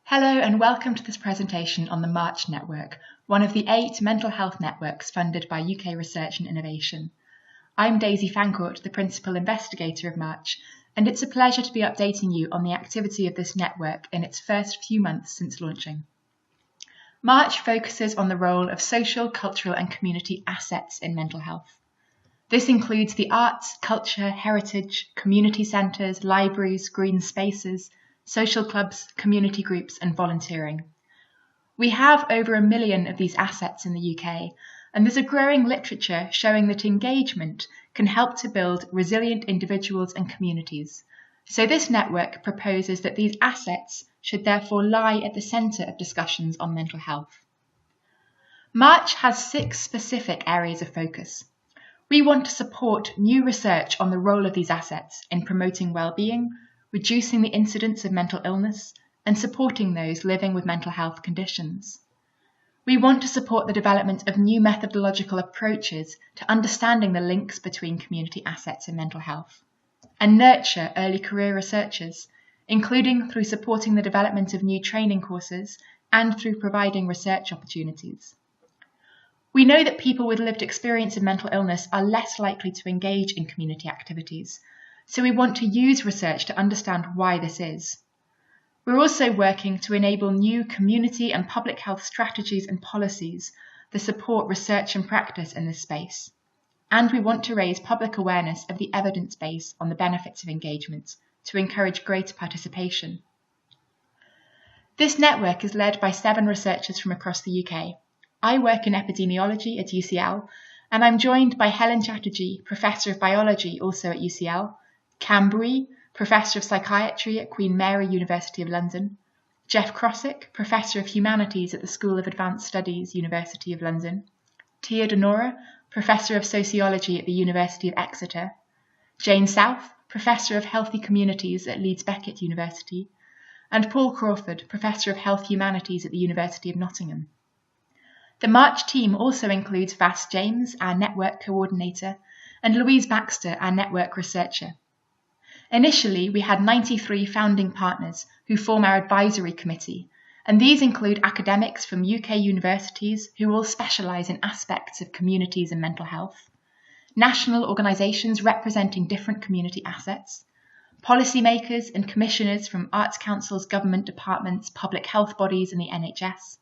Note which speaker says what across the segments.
Speaker 1: Hello and welcome to this presentation on the March Network, one of the 8 mental health networks funded by UK Research and Innovation. I'm Daisy Fancourt, the Principal Investigator of March, and it's a pleasure to be updating you on the activity of this network in its first few months since launching. March focuses on the role of social, cultural and community assets in mental health. This includes the arts, culture, heritage, community centres, libraries, green spaces, social clubs, community groups and volunteering. We have over 1 million of these assets in the UK, and there's a growing literature showing that engagement can help to build resilient individuals and communities. So this network proposes that these assets should therefore lie at the centre of discussions on mental health. March has 6 specific areas of focus. We want to support new research on the role of these assets in promoting wellbeing, reducing the incidence of mental illness, and supporting those living with mental health conditions. We want to support the development of new methodological approaches to understanding the links between community assets and mental health, and nurture early career researchers, including through supporting the development of new training courses and through providing research opportunities. We know that people with lived experience of mental illness are less likely to engage in community activities, so we want to use research to understand why this is. We're also working to enable new community and public health strategies and policies that support research and practice in this space. And we want to raise public awareness of the evidence base on the benefits of engagement to encourage greater participation. This network is led by 7 researchers from across the UK. I work in epidemiology at UCL, and I'm joined by Helen Chatterjee, Professor of Biology also at UCL, Cam Brie, Professor of Psychiatry at Queen Mary University of London, Jeff Crossick, Professor of Humanities at the School of Advanced Studies, University of London, Tia Donora, Professor of Sociology at the University of Exeter, Jane South, Professor of Healthy Communities at Leeds Beckett University, and Paul Crawford, Professor of Health Humanities at the University of Nottingham. The March team also includes Vass James, our Network Coordinator, and Louise Baxter, our Network Researcher. Initially, we had 93 founding partners who form our advisory committee, and these include academics from UK universities who all specialise in aspects of communities and mental health, national organisations representing different community assets, policymakers and commissioners from arts councils, government departments, public health bodies and the NHS,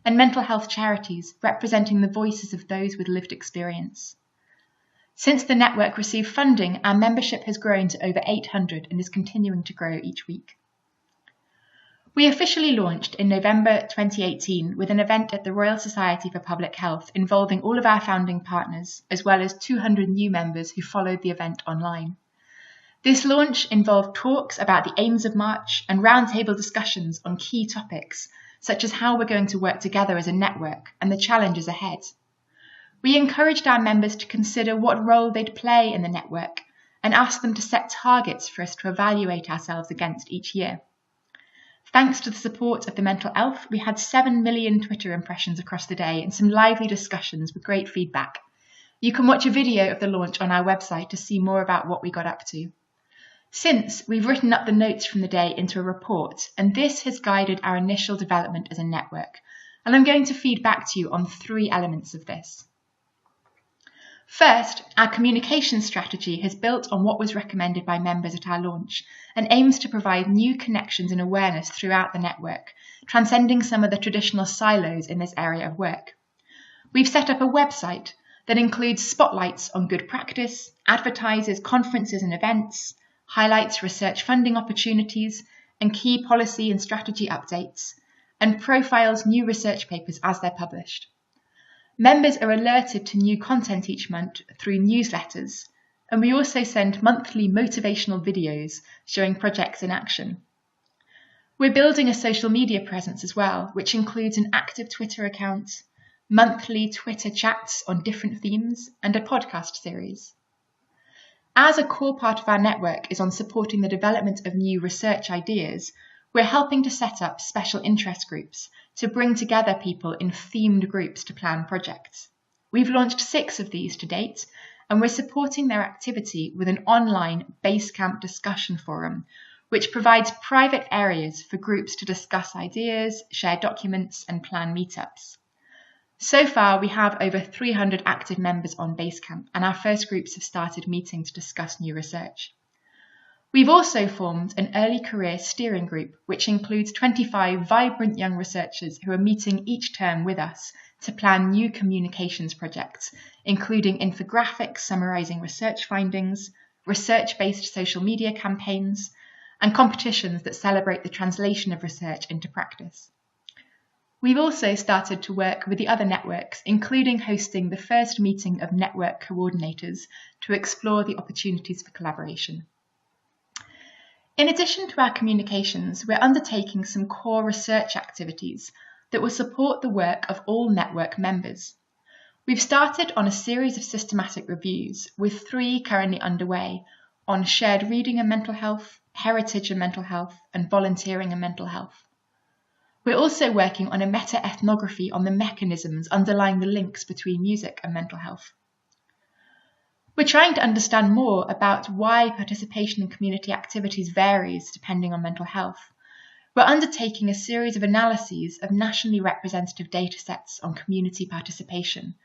Speaker 1: and mental health charities representing the voices of those with lived experience. Since the network received funding, our membership has grown to over 800 and is continuing to grow each week. We officially launched in November 2018 with an event at the Royal Society for Public Health involving all of our founding partners, as well as 200 new members who followed the event online. This launch involved talks about the aims of March and roundtable discussions on key topics, such as how we're going to work together as a network and the challenges ahead. We encouraged our members to consider what role they'd play in the network and asked them to set targets for us to evaluate ourselves against each year. Thanks to the support of the Mental Elf, we had 7 million Twitter impressions across the day and some lively discussions with great feedback. You can watch a video of the launch on our website to see more about what we got up to. Since, we've written up the notes from the day into a report, and this has guided our initial development as a network, and I'm going to feed back to you on 3 elements of this. First, our communication strategy has built on what was recommended by members at our launch and aims to provide new connections and awareness throughout the network, transcending some of the traditional silos in this area of work. We've set up a website that includes spotlights on good practice, advertises conferences and events, highlights research funding opportunities and key policy and strategy updates, and profiles new research papers as they're published. Members are alerted to new content each month through newsletters, and we also send monthly motivational videos showing projects in action. We're building a social media presence as well, which includes an active Twitter account, monthly Twitter chats on different themes, and a podcast series. As a core part of our network is on supporting the development of new research ideas, we're helping to set up special interest groups to bring together people in themed groups to plan projects. We've launched 6 of these to date, and we're supporting their activity with an online Basecamp discussion forum which provides private areas for groups to discuss ideas, share documents, and plan meetups. So far, we have over 300 active members on Basecamp, and our first groups have started meeting to discuss new research. We've also formed an early career steering group, which includes 25 vibrant young researchers who are meeting each term with us to plan new communications projects, including infographics summarising research findings, research-based social media campaigns, and competitions that celebrate the translation of research into practice. We've also started to work with the other networks, including hosting the first meeting of network coordinators to explore the opportunities for collaboration. In addition to our communications, we're undertaking some core research activities that will support the work of all network members. We've started on a series of systematic reviews, with 3 currently underway, on shared reading and mental health, heritage and mental health, and volunteering and mental health. We're also working on a meta-ethnography on the mechanisms underlying the links between music and mental health. We're trying to understand more about why participation in community activities varies depending on mental health. We're undertaking a series of analyses of nationally representative datasets on community participation,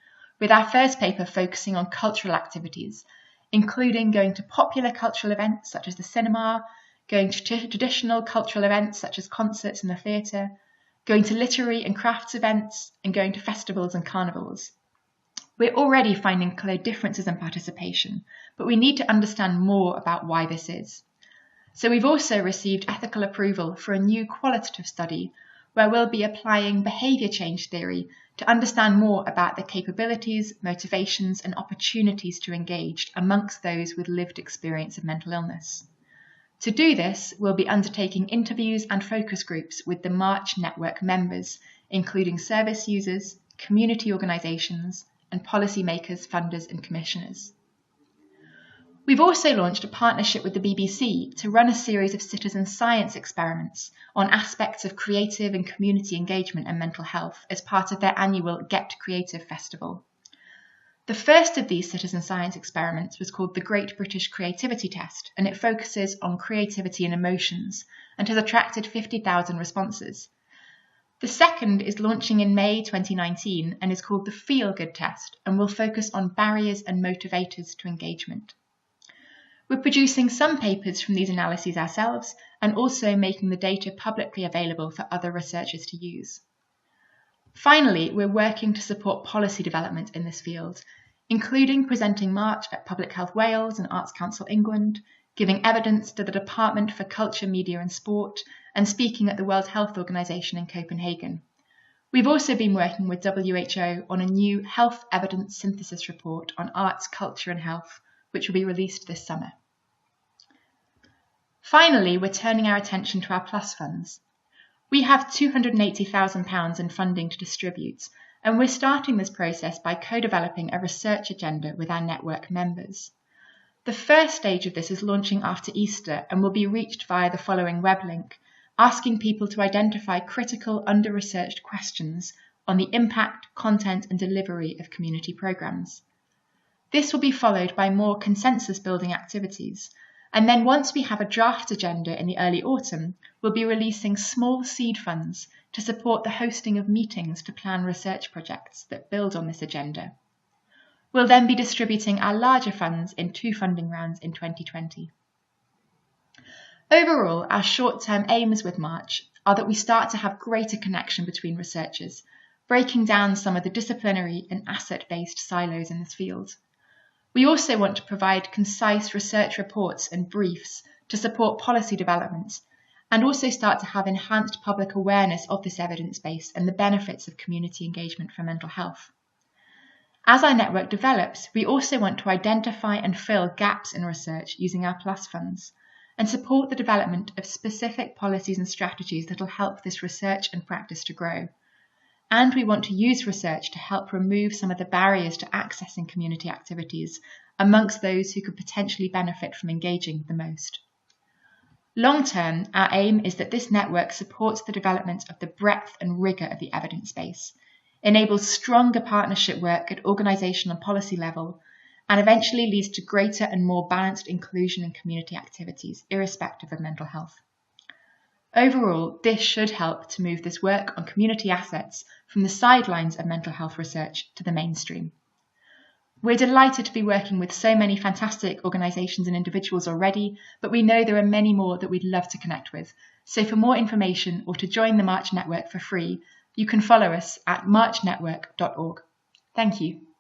Speaker 1: with our first paper focusing on cultural activities, including going to popular cultural events such as the cinema, going to traditional cultural events such as concerts and the theatre, going to literary and crafts events, and going to festivals and carnivals. We're already finding clear differences in participation, but we need to understand more about why this is. So we've also received ethical approval for a new qualitative study where we'll be applying behaviour change theory to understand more about the capabilities, motivations, and opportunities to engage amongst those with lived experience of mental illness. To do this, we'll be undertaking interviews and focus groups with the March Network members, including service users, community organisations, and policymakers, funders, and commissioners. We've also launched a partnership with the BBC to run a series of citizen science experiments on aspects of creative and community engagement and mental health as part of their annual Get Creative Festival. The first of these citizen science experiments was called the Great British Creativity Test, and it focuses on creativity and emotions and has attracted 50,000 responses. The second is launching in May 2019 and is called the Feel Good Test and will focus on barriers and motivators to engagement. We're producing some papers from these analyses ourselves and also making the data publicly available for other researchers to use. Finally, we're working to support policy development in this field, including presenting March at Public Health Wales and Arts Council England, giving evidence to the Department for Culture, Media and Sport, and speaking at the World Health Organization in Copenhagen. We've also been working with WHO on a new health evidence synthesis report on arts, culture and health, which will be released this summer. Finally, we're turning our attention to our Plus funds. We have £280,000 in funding to distribute, and we're starting this process by co-developing a research agenda with our network members. The first stage of this is launching after Easter and will be reached via the following web link, asking people to identify critical under-researched questions on the impact, content and delivery of community programmes. This will be followed by more consensus-building activities, and then once we have a draft agenda in the early autumn, we'll be releasing small seed funds to support the hosting of meetings to plan research projects that build on this agenda. We'll then be distributing our larger funds in 2 funding rounds in 2020. Overall, our short-term aims with March are that we start to have greater connection between researchers, breaking down some of the disciplinary and asset-based silos in this field. We also want to provide concise research reports and briefs to support policy developments, and also start to have enhanced public awareness of this evidence base and the benefits of community engagement for mental health. As our network develops, we also want to identify and fill gaps in research using our Plus funds, and support the development of specific policies and strategies that will help this research and practice to grow. And we want to use research to help remove some of the barriers to accessing community activities amongst those who could potentially benefit from engaging the most. Long term, our aim is that this network supports the development of the breadth and rigour of the evidence base, enables stronger partnership work at organisational and policy level, and eventually leads to greater and more balanced inclusion in community activities, irrespective of mental health. Overall, this should help to move this work on community assets from the sidelines of mental health research to the mainstream. We're delighted to be working with so many fantastic organisations and individuals already, but we know there are many more that we'd love to connect with. So for more information or to join the March Network for free, you can follow us at marchnetwork.org. Thank you.